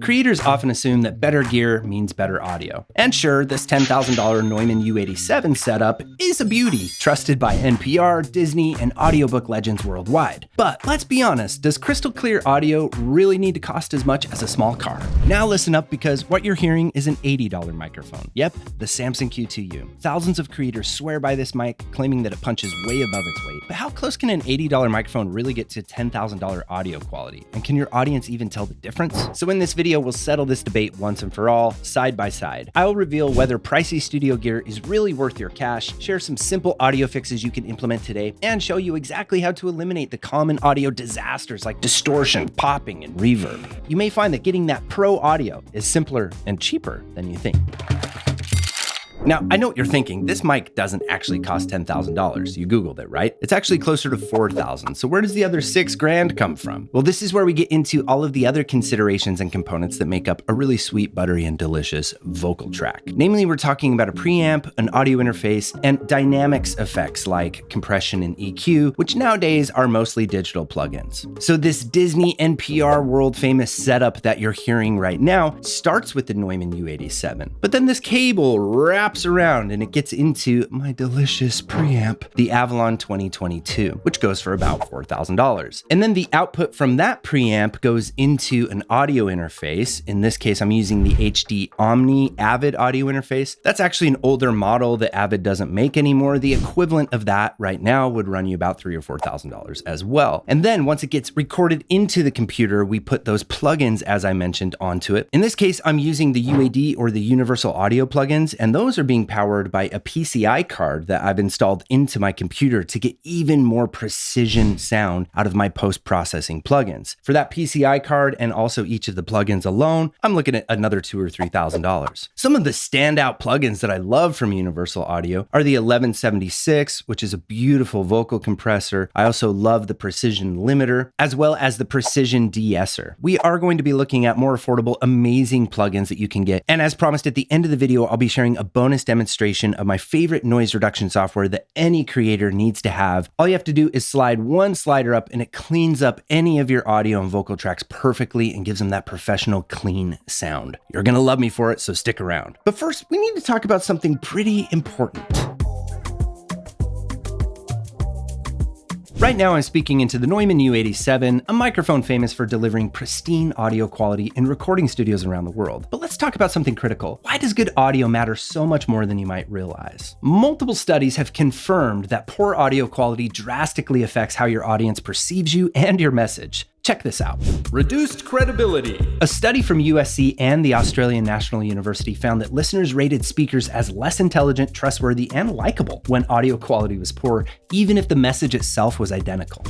Creators often assume that better gear means better audio. And sure, this $10,000 Neumann U87 setup is a beauty, trusted by NPR, Disney, and audiobook legends worldwide. But let's be honest, does crystal clear audio really need to cost as much as a small car? Now listen up, because what you're hearing is an $80 microphone. Yep, the Samson Q2U. Thousands of creators swear by this mic, claiming that it punches way above its weight. But how close can an $80 microphone really get to $10,000 audio quality? And can your audience even tell the difference? So in this video, we'll settle this debate once and for all, side by side. I will reveal whether pricey studio gear is really worth your cash, share some simple audio fixes you can implement today, and show you exactly how to eliminate the common audio disasters like distortion, popping, and reverb. You may find that getting that pro audio is simpler and cheaper than you think. Now, I know what you're thinking. This mic doesn't actually cost $10,000. You Googled it, right? It's actually closer to $4,000. So where does the other $6,000 come from? Well, this is where we get into all of the other considerations and components that make up a really sweet, buttery, and delicious vocal track. Namely, we're talking about a preamp, an audio interface, and dynamics effects like compression and EQ, which nowadays are mostly digital plugins. So this Disney NPR world-famous setup that you're hearing right now starts with the Neumann U87. But then this cable wraps around and it gets into my delicious preamp, the Avalon 2022, which goes for about $4,000. And then the output from that preamp goes into an audio interface. In this case, I'm using the HD Omni Avid audio interface. That's actually an older model that Avid doesn't make anymore. The equivalent of that right now would run you about $3,000 or $4,000 as well. And then once it gets recorded into the computer, we put those plugins, as I mentioned, onto it. In this case, I'm using the UAD or the Universal Audio plugins, and those are being powered by a PCI card that I've installed into my computer to get even more precision sound out of my post-processing plugins. For that PCI card and also each of the plugins alone, I'm looking at another $2,000 or $3,000. Some of the standout plugins that I love from Universal Audio are the 1176, which is a beautiful vocal compressor. I also love the Precision Limiter, as well as the Precision De-esser. We are going to be looking at more affordable, amazing plugins that you can get. And as promised, at the end of the video, I'll be sharing a bonus demonstration of my favorite noise reduction software that any creator needs to have. All you have to do is slide one slider up and it cleans up any of your audio and vocal tracks perfectly and gives them that professional, clean sound. You're gonna love me for it, so stick around. But first, we need to talk about something pretty important. Right now, I'm speaking into the Neumann U87, a microphone famous for delivering pristine audio quality in recording studios around the world. But let's talk about something critical. Why does good audio matter so much more than you might realize? Multiple studies have confirmed that poor audio quality drastically affects how your audience perceives you and your message. Check this out. Reduced credibility. A study from USC and the Australian National University found that listeners rated speakers as less intelligent, trustworthy, and likable when audio quality was poor, even if the message itself was identical.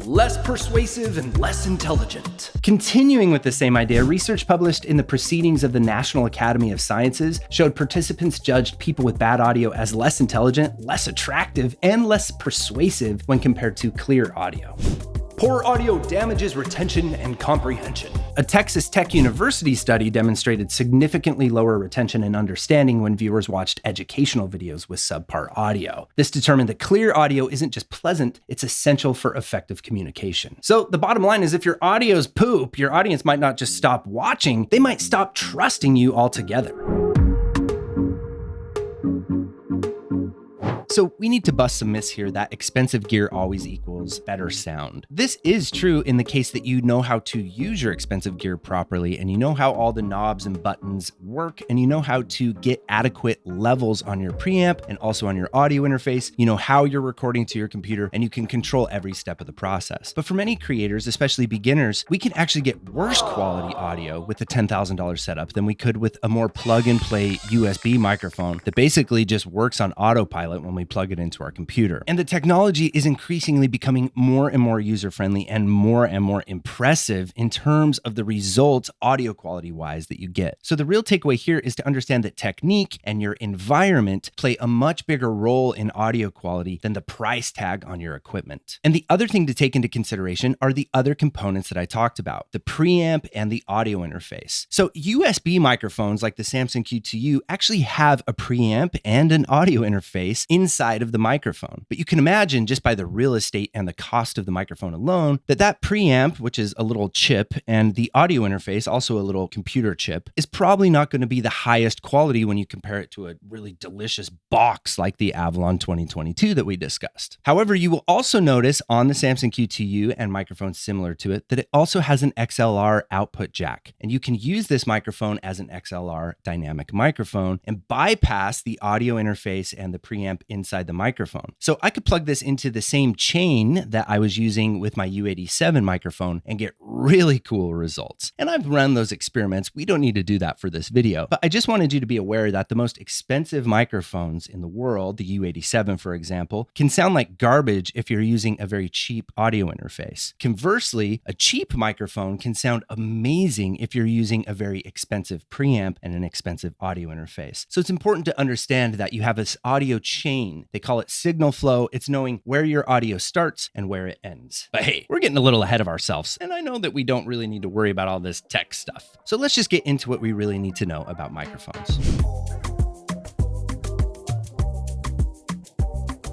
Less persuasive and less intelligent. Continuing with the same idea, research published in the Proceedings of the National Academy of Sciences showed participants judged people with bad audio as less intelligent, less attractive, and less persuasive when compared to clear audio. Poor audio damages retention and comprehension. A Texas Tech University study demonstrated significantly lower retention and understanding when viewers watched educational videos with subpar audio. This determined that clear audio isn't just pleasant, it's essential for effective communication. So the bottom line is, if your audio's poop, your audience might not just stop watching, they might stop trusting you altogether. So we need to bust some myths here that expensive gear always equals better sound. This is true in the case that you know how to use your expensive gear properly, and you know how all the knobs and buttons work, and you know how to get adequate levels on your preamp and also on your audio interface. You know how you're recording to your computer, and you can control every step of the process. But for many creators, especially beginners, we can actually get worse quality audio with a $10,000 setup than we could with a more plug-and-play USB microphone that basically just works on autopilot when we plug it into our computer. And the technology is increasingly becoming more and more user-friendly and more impressive in terms of the results audio quality-wise that you get. So the real takeaway here is to understand that technique and your environment play a much bigger role in audio quality than the price tag on your equipment. And the other thing to take into consideration are the other components that I talked about, the preamp and the audio interface. So USB microphones like the Samson Q2U actually have a preamp and an audio interface inside inside of the microphone. But you can imagine just by the real estate and the cost of the microphone alone, that preamp, which is a little chip, and the audio interface, also a little computer chip, is probably not going to be the highest quality when you compare it to a really delicious box like the Avalon 2022 that we discussed. However, you will also notice on the Samson Q2U and microphones similar to it that it also has an XLR output jack. And you can use this microphone as an XLR dynamic microphone and bypass the audio interface and the preamp inside the microphone. So I could plug this into the same chain that I was using with my U87 microphone and get really cool results. And I've run those experiments. We don't need to do that for this video, but I just wanted you to be aware that the most expensive microphones in the world, the U87 for example, can sound like garbage if you're using a very cheap audio interface. Conversely, a cheap microphone can sound amazing if you're using a very expensive preamp and an expensive audio interface. So it's important to understand that you have this audio chain. They call it signal flow. It's knowing where your audio starts and where it ends. But hey, we're getting a little ahead of ourselves, and I know that we don't really need to worry about all this tech stuff. So let's just get into what we really need to know about microphones.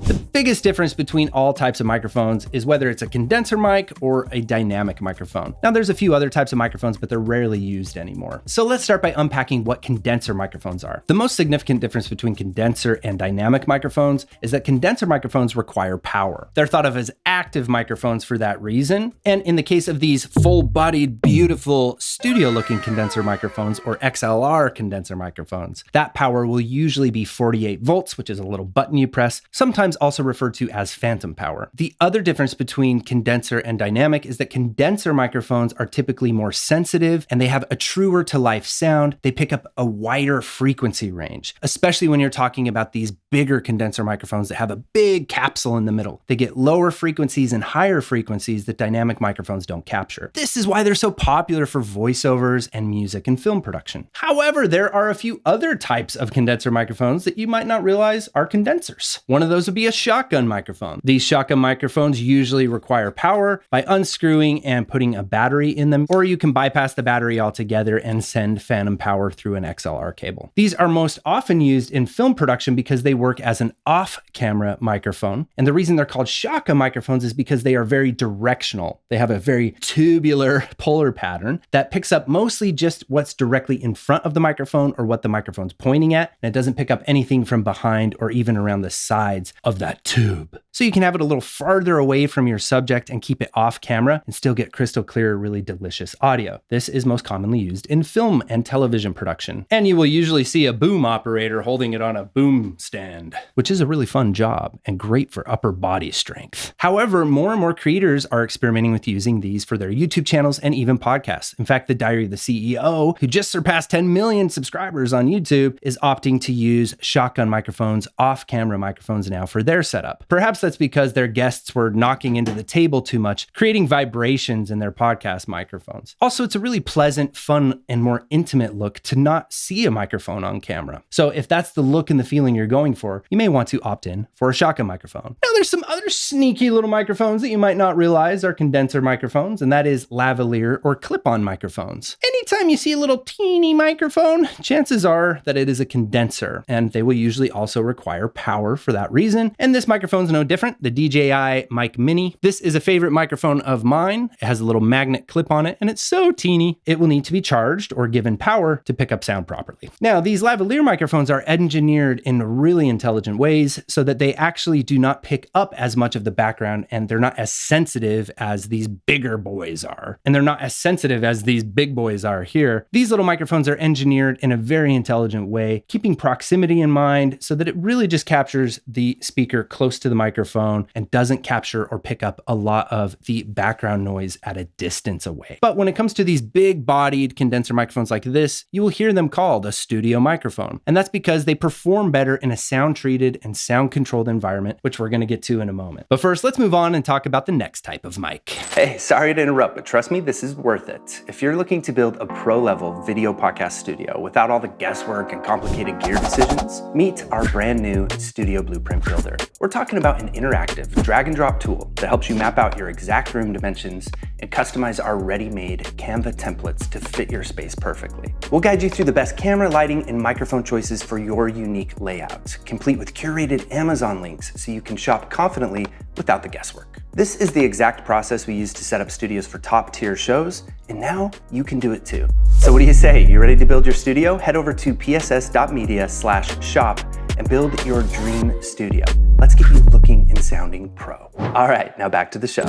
The biggest difference between all types of microphones is whether it's a condenser mic or a dynamic microphone. Now, there's a few other types of microphones, but they're rarely used anymore. So let's start by unpacking what condenser microphones are. The most significant difference between condenser and dynamic microphones is that condenser microphones require power. They're thought of as active microphones for that reason. And in the case of these full-bodied, beautiful, studio-looking condenser microphones or XLR condenser microphones, that power will usually be 48 volts, which is a little button you press, sometimes also referred to as phantom power. The other difference between condenser and dynamic is that condenser microphones are typically more sensitive and they have a truer to life sound. They pick up a wider frequency range, especially when you're talking about these bigger condenser microphones that have a big capsule in the middle. They get lower frequencies and higher frequencies that dynamic microphones don't capture. This is why they're so popular for voiceovers and music and film production. However, there are a few other types of condenser microphones that you might not realize are condensers. One of those would be a shotgun microphone. These shotgun microphones usually require power by unscrewing and putting a battery in them, or you can bypass the battery altogether and send phantom power through an XLR cable. These are most often used in film production because they work as an off-camera microphone. And the reason they're called shotgun microphones is because they are very directional. They have a very tubular polar pattern that picks up mostly just what's directly in front of the microphone or what the microphone's pointing at, and it doesn't pick up anything from behind or even around the sides of that tube. So you can have it a little farther away from your subject and keep it off camera and still get crystal clear, really delicious audio. This is most commonly used in film and television production. And you will usually see a boom operator holding it on a boom stand, which is a really fun job and great for upper body strength. However, more and more creators are experimenting with using these for their YouTube channels and even podcasts. In fact, the Diary of the CEO, who just surpassed 10 million subscribers on YouTube, is opting to use shotgun microphones, off-camera microphones now for their setup. Perhaps that's because their guests were knocking into the table too much, creating vibrations in their podcast microphones. Also, it's a really pleasant, fun, and more intimate look to not see a microphone on camera. So if that's the look and the feeling you're going for, you may want to opt in for a shotgun microphone. Now, there's some other sneaky little microphones that you might not realize are condenser microphones, and that is lavalier or clip-on microphones. Anytime you see a little teeny microphone, chances are that it is a condenser, and they will usually also require power for that reason. And this microphone's no different, the DJI Mic Mini. This is a favorite microphone of mine. It has a little magnet clip on it, and it's so teeny, it will need to be charged or given power to pick up sound properly. Now, these lavalier microphones are engineered in really intelligent ways so that they actually do not pick up as much of the background, and they're not as sensitive as these bigger boys are. And they're not as sensitive as these big boys are here. These little microphones are engineered in a very intelligent way, keeping proximity in mind so that it really just captures the speaker close to the microphone and doesn't capture or pick up a lot of the background noise at a distance away. But when it comes to these big bodied condenser microphones like this, you will hear them called a studio microphone. And that's because they perform better in a sound treated and sound controlled environment, which we're going to get to in a moment. But first, let's move on and talk about the next type of mic. Hey, sorry to interrupt, but trust me, this is worth it. If you're looking to build a pro-level video podcast studio without all the guesswork and complicated gear decisions, meet our brand new Studio Blueprint Builder. We're talking about an interactive drag and drop tool that helps you map out your exact room dimensions and customize our ready-made Canva templates to fit your space perfectly. We'll guide you through the best camera, lighting, and microphone choices for your unique layout. complete with curated Amazon links so you can shop confidently without the guesswork. This is the exact process we use to set up studios for top-tier shows, and now you can do it too. So what do you say? You ready to build your studio? Head over to pss.media/shop and build your dream studio. Let's get you looking and sounding pro. All right, now back to the show.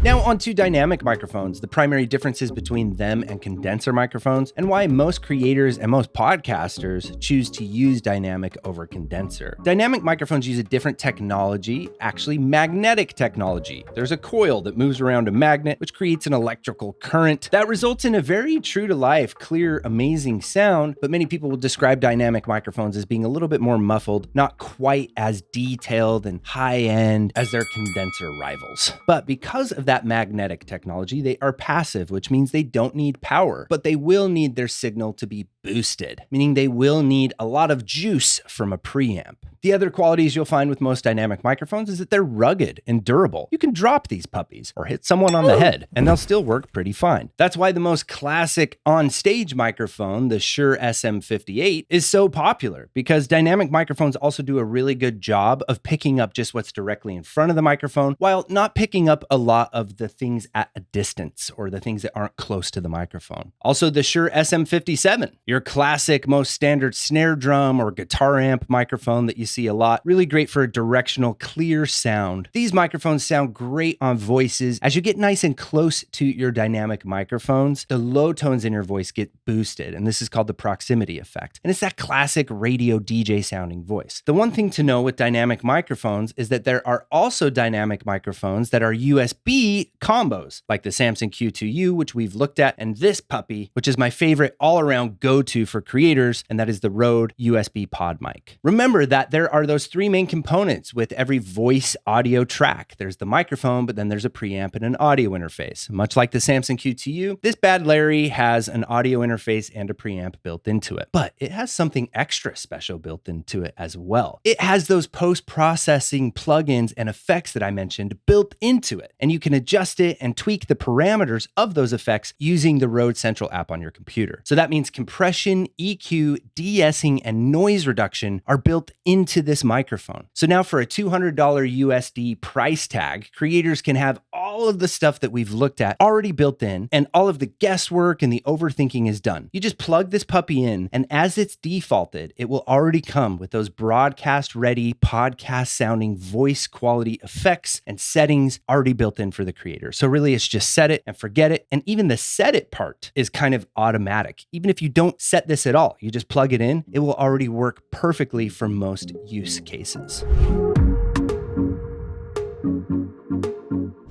Now onto dynamic microphones, the primary differences between them and condenser microphones, and why most creators and most podcasters choose to use dynamic over condenser. Dynamic microphones use a different technology, actually magnetic technology. There's a coil that moves around a magnet, which creates an electrical current that results in a very true-to-life, clear, amazing sound, but many people will describe dynamic microphones as being a little bit more muffled, not quite as detailed and high-end as their condenser rivals. But because of that magnetic technology, they are passive, which means they don't need power, but they will need their signal to be boosted, meaning they will need a lot of juice from a preamp. The other qualities you'll find with most dynamic microphones is that they're rugged and durable. You can drop these puppies or hit someone on the head and they'll still work pretty fine. That's why the most classic on-stage microphone, the Shure SM58, is so popular, because dynamic microphones also do a really good job of picking up just what's directly in front of the microphone while not picking up a lot of the things at a distance or the things that aren't close to the microphone. Also, the Shure SM57, your classic, most standard snare drum or guitar amp microphone that you see a lot, really great for a directional, clear sound. These microphones sound great on voices. As you get nice and close to your dynamic microphones, the low tones in your voice get boosted, and this is called the proximity effect. And it's that classic radio DJ sounding voice. The one thing to know with dynamic microphones is that there are also dynamic microphones that are USB combos, like the Samson Q2U, which we've looked at, and this puppy, which is my favorite all-around go-to for creators, and that is the Rode USB pod mic. Remember that there are those three main components with every voice audio track. There's the microphone, but then there's a preamp and an audio interface. Much like the Samson Q2U, this bad Larry has an audio interface and a preamp built into it, but it has something extra special built into it as well. It has those post-processing plugins and effects that I mentioned built into it, and you can adjust it and tweak the parameters of those effects using the Rode Central app on your computer. So that means compression, EQ, de-essing, and noise reduction are built into this microphone. So now for a $200 USD price tag, creators can have all of the stuff that we've looked at already built in, and all of the guesswork and the overthinking is done. You just plug this puppy in, and as it's defaulted, it will already come with those broadcast-ready, podcast-sounding voice quality effects and settings already built in for the creator. So really, it's just set it and forget it, and even the set it part is kind of automatic. Even if you don't set this at all, you just plug it in, it will already work perfectly for most use cases.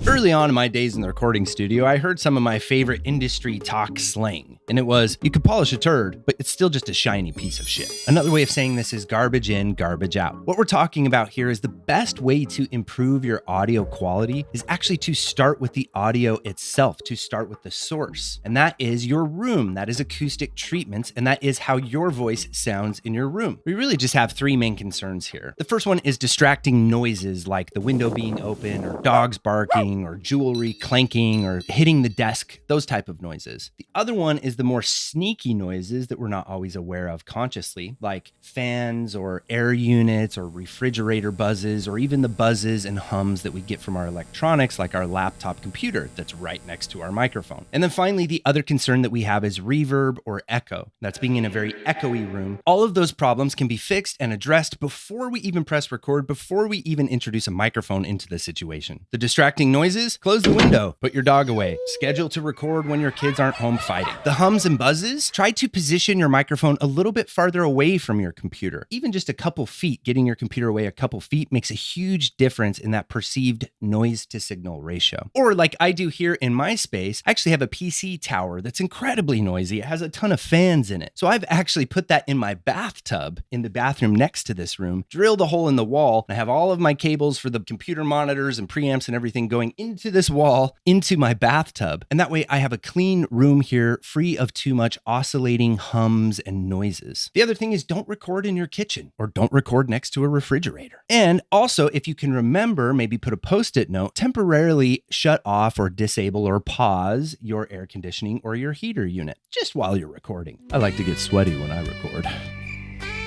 Early on in my days in the recording studio, I heard some of my favorite industry talk slang, and it was, you could polish a turd, but it's still just a shiny piece of shit. Another way of saying this is garbage in, garbage out. What we're talking about here is the best way to improve your audio quality is actually to start with the audio itself, to start with the source. And that is your room, that is acoustic treatments, and that is how your voice sounds in your room. We really just have three main concerns here. The first one is distracting noises like the window being open or dogs barking or jewelry clanking or hitting the desk, those type of noises. The other one is the more sneaky noises that we're not always aware of consciously, like fans or air units or refrigerator buzzes, or even the buzzes and hums that we get from our electronics, like our laptop computer that's right next to our microphone. And then finally, the other concern that we have is reverb or echo. That's being in a very echoey room. All of those problems can be fixed and addressed before we even press record, before we even introduce a microphone into the situation. The distracting noises, close the window, put your dog away, schedule to record when your kids aren't home fighting. The hums and buzzes, try to position your microphone a little bit farther away from your computer. Even just a couple feet, getting your computer away a couple feet makes a huge difference in that perceived noise to signal ratio. Or like I do here in my space, I actually have a PC tower that's incredibly noisy. It has a ton of fans in it. So I've actually put that in my bathtub in the bathroom next to this room, drilled a hole in the wall, and I have all of my cables for the computer monitors and preamps and everything going into this wall, into my bathtub. And that way I have a clean room here, free of too much oscillating hums and noises. The other thing is don't record in your kitchen or don't record next to a refrigerator. And also, if you can remember, maybe put a post-it note, temporarily shut off or disable or pause your air conditioning or your heater unit just while you're recording. I like to get sweaty when I record.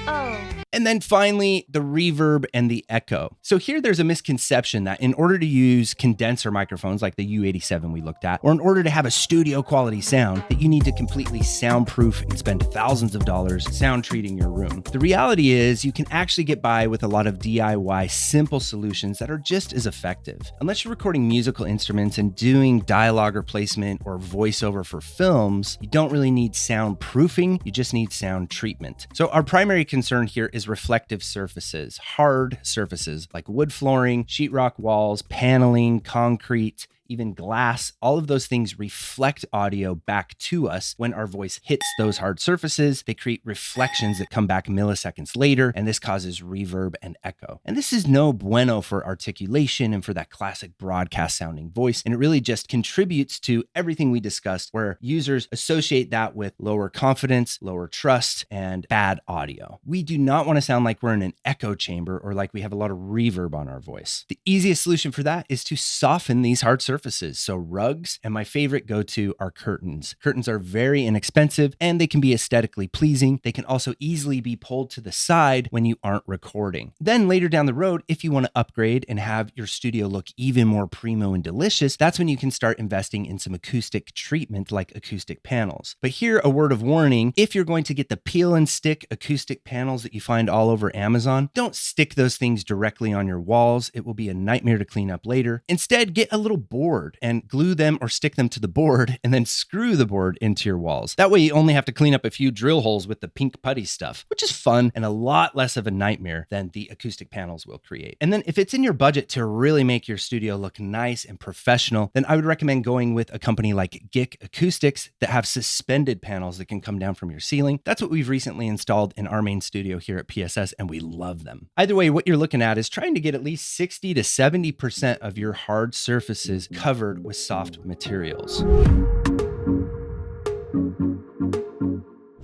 Oh. And then finally, the reverb and the echo. So here there's a misconception that in order to use condenser microphones like the U87 we looked at, or in order to have a studio quality sound, that you need to completely soundproof and spend thousands of dollars sound treating your room. The reality is you can actually get by with a lot of DIY simple solutions that are just as effective. Unless you're recording musical instruments and doing dialogue replacement or voiceover for films, you don't really need soundproofing, you just need sound treatment. So our primary concern here is reflective surfaces, hard surfaces like wood flooring, sheetrock walls, paneling, concrete, even glass. All of those things reflect audio back to us when our voice hits those hard surfaces. They create reflections that come back milliseconds later, and this causes reverb and echo. And this is no bueno for articulation and for that classic broadcast sounding voice. And it really just contributes to everything we discussed, where users associate that with lower confidence, lower trust, and bad audio. We do not want to sound like we're in an echo chamber or like we have a lot of reverb on our voice. The easiest solution for that is to soften these hard surfaces. So rugs, and my favorite go-to are curtains. Curtains are very inexpensive and they can be aesthetically pleasing. They can also easily be pulled to the side when you aren't recording. Then later down the road, if you want to upgrade and have your studio look even more primo and delicious, that's when you can start investing in some acoustic treatment like acoustic panels. But here, a word of warning, if you're going to get the peel and stick acoustic panels that you find all over Amazon, don't stick those things directly on your walls. It will be a nightmare to clean up later. Instead, get a little board and glue them or stick them to the board and then screw the board into your walls. That way you only have to clean up a few drill holes with the pink putty stuff, which is fun and a lot less of a nightmare than the acoustic panels will create. And then if it's in your budget to really make your studio look nice and professional, then I would recommend going with a company like GIK Acoustics that have suspended panels that can come down from your ceiling. That's what we've recently installed in our main studio here at PSS, and we love them. Either way, what you're looking at is trying to get at least 60 to 70% of your hard surfaces covered with soft materials.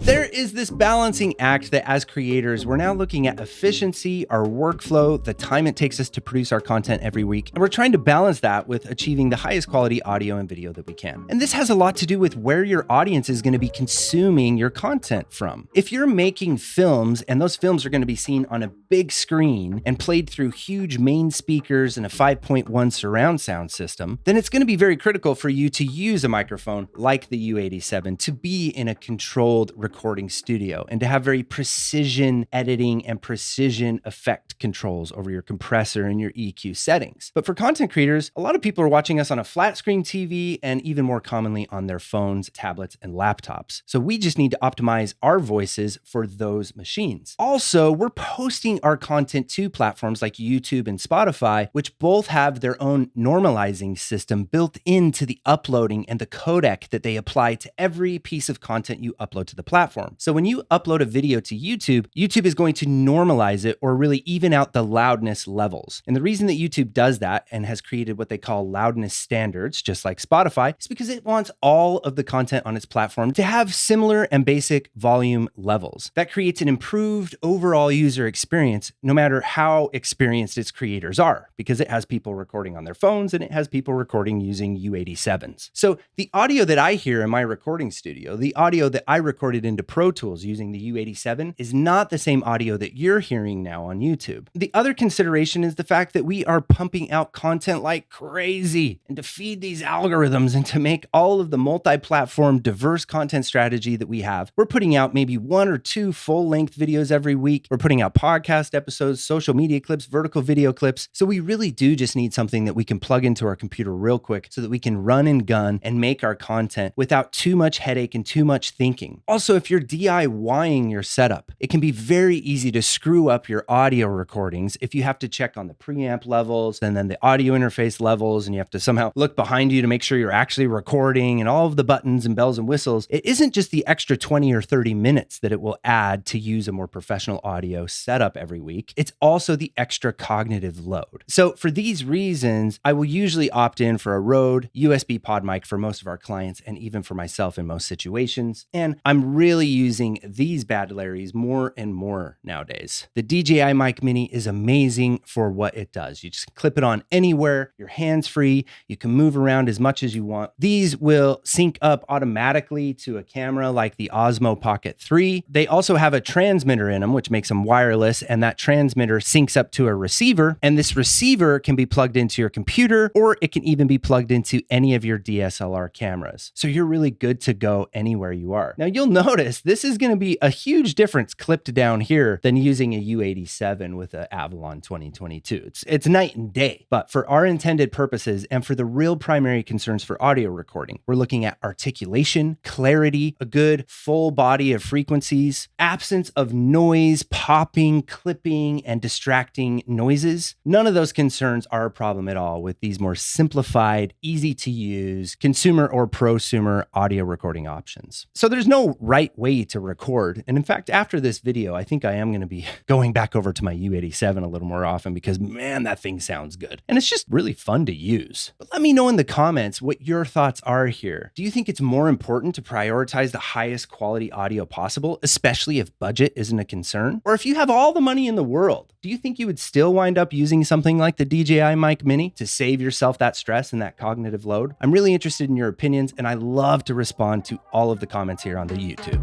There is this balancing act that as creators, we're now looking at efficiency, our workflow, the time it takes us to produce our content every week. And we're trying to balance that with achieving the highest quality audio and video that we can. And this has a lot to do with where your audience is going to be consuming your content from. If you're making films and those films are going to be seen on a big screen and played through huge main speakers and a 5.1 surround sound system, then it's going to be very critical for you to use a microphone like the U87 to be in a controlled recording studio and to have very precision editing and precision effect controls over your compressor and your EQ settings. But for content creators, a lot of people are watching us on a flat screen TV and even more commonly on their phones, tablets, and laptops. So we just need to optimize our voices for those machines. Also, we're posting our content to platforms like YouTube and Spotify, which both have their own normalizing system built into the uploading and the codec that they apply to every piece of content you upload to the platform. So when you upload a video to YouTube, YouTube is going to normalize it or really even out the loudness levels. And the reason that YouTube does that and has created what they call loudness standards, just like Spotify, is because it wants all of the content on its platform to have similar and basic volume levels. That creates an improved overall user experience, no matter how experienced its creators are, because it has people recording on their phones and it has people recording using U87s. So the audio that I hear in my recording studio, the audio that I recorded into Pro Tools using the U87 is not the same audio that you're hearing now on YouTube. The other consideration is the fact that we are pumping out content like crazy, and to feed these algorithms and to make all of the multi-platform diverse content strategy that we have, we're putting out maybe 1 or 2 full-length videos every week. We're putting out podcast episodes, social media clips, vertical video clips. So we really do just need something that we can plug into our computer real quick so that we can run and gun and make our content without too much headache and too much thinking. Also, if you're DIYing your setup, it can be very easy to screw up your audio recordings if you have to check on the preamp levels and then the audio interface levels, and you have to somehow look behind you to make sure you're actually recording and all of the buttons and bells and whistles. It isn't just the extra 20 or 30 minutes that it will add to use a more professional audio setup every week. It's also the extra cognitive load. So for these reasons, I will usually opt in for a Rode USB pod mic for most of our clients and even for myself in most situations. And I'm really using these bad Larrys more and more nowadays. The DJI Mic Mini is amazing for what it does. You just clip it on anywhere, you're hands-free, you can move around as much as you want. These will sync up automatically to a camera like the Osmo Pocket 3. They also have a transmitter in them, which makes them wireless, and that transmitter syncs up to a receiver, and this receiver can be plugged into your computer, or it can even be plugged into any of your DSLR cameras. So you're really good to go anywhere you are. Now you'll notice this is going to be a huge difference clipped down here than using a U87 with an Avalon 2022. It's night and day, but for our intended purposes and for the real primary concerns for audio recording, we're looking at articulation, clarity, a good full body of frequencies, absence of noise, popping, clipping, and distracting noises. None of those concerns are a problem at all with these more simplified, easy to use, consumer or prosumer audio recording options. So there's no right way to record. And in fact, after this video, I think I am going to be going back over to my U87 a little more often because man, that thing sounds good. And it's just really fun to use. But let me know in the comments what your thoughts are here. Do you think it's more important to prioritize the highest quality audio possible, especially if budget isn't a concern? Or if you have all the money in the world, do you think you would still wind up using something like the DJI Mic Mini to save yourself that stress and that cognitive load? I'm really interested in your opinions, and I love to respond to all of the comments here on the YouTube.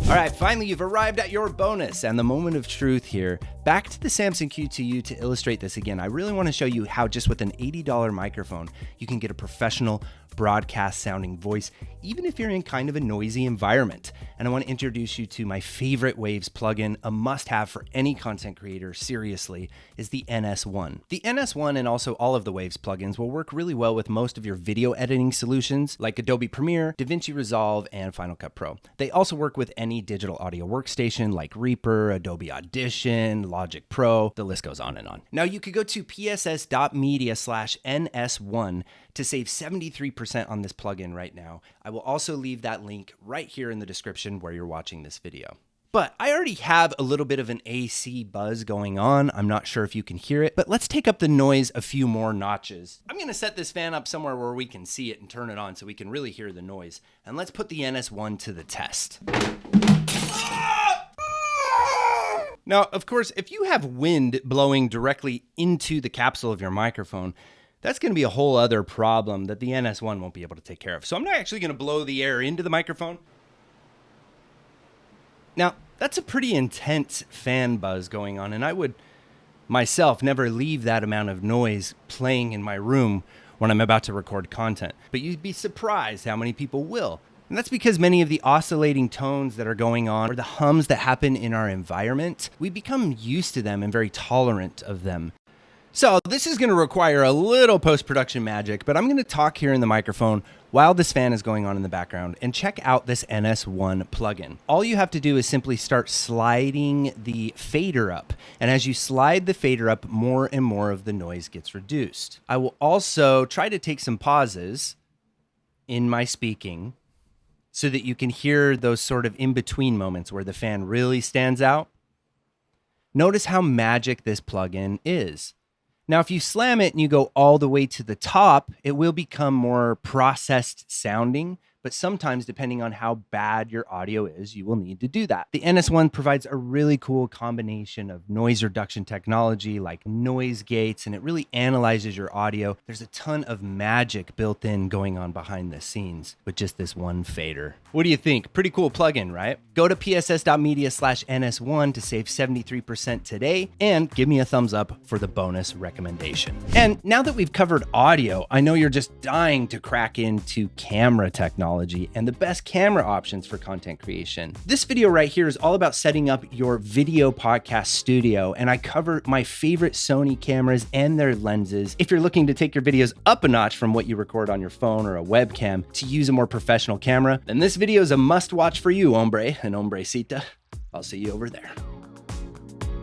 All right, finally, you've arrived at your bonus and the moment of truth here. Back to the Samson Q2U to illustrate this again. I really want to show you how just with an $80 microphone, you can get a professional broadcast sounding voice, even if you're in kind of a noisy environment. And I want to introduce you to my favorite Waves plugin, a must-have for any content creator, seriously, is the NS1. The NS1 and also all of the Waves plugins will work really well with most of your video editing solutions like Adobe Premiere, DaVinci Resolve, and Final Cut Pro. They also work with any digital audio workstation like Reaper, Adobe Audition, Logic Pro, the list goes on and on. Now you could go to pss.media/NS1 to save 73% on this plugin right now. I will also leave that link right here in the description where you're watching this video. But I already have a little bit of an AC buzz going on. I'm not sure if you can hear it, but let's take up the noise a few more notches. I'm gonna set this fan up somewhere where we can see it and turn it on so we can really hear the noise. And let's put the NS1 to the test. Now, of course, if you have wind blowing directly into the capsule of your microphone, that's going to be a whole other problem that the NS1 won't be able to take care of. So I'm not actually going to blow the air into the microphone. Now, that's a pretty intense fan buzz going on, and I would myself never leave that amount of noise playing in my room when I'm about to record content. But you'd be surprised how many people will. And that's because many of the oscillating tones that are going on or the hums that happen in our environment, we become used to them and very tolerant of them. So this is going to require a little post-production magic, but I'm going to talk here in the microphone while this fan is going on in the background and check out this NS1 plugin. All you have to do is simply start sliding the fader up. And as you slide the fader up, more and more of the noise gets reduced. I will also try to take some pauses in my speaking so that you can hear those sort of in-between moments where the fan really stands out. Notice how magic this plugin is. Now, if you slam it and you go all the way to the top, it will become more processed sounding, but sometimes depending on how bad your audio is, you will need to do that. The NS1 provides a really cool combination of noise reduction technology like noise gates, and it really analyzes your audio. There's a ton of magic built in going on behind the scenes with just this one fader. What do you think? Pretty cool plugin, right? Go to pss.media/NS1 to save 73% today and give me a thumbs up for the bonus recommendation. And now that we've covered audio, I know you're just dying to crack into camera technology. technology and the best camera options for content creation. This video right here is all about setting up your video podcast studio, and I cover my favorite Sony cameras and their lenses. If you're looking to take your videos up a notch from what you record on your phone or a webcam to use a more professional camera, then this video is a must watch for you, hombre and hombrecita. I'll see you over there.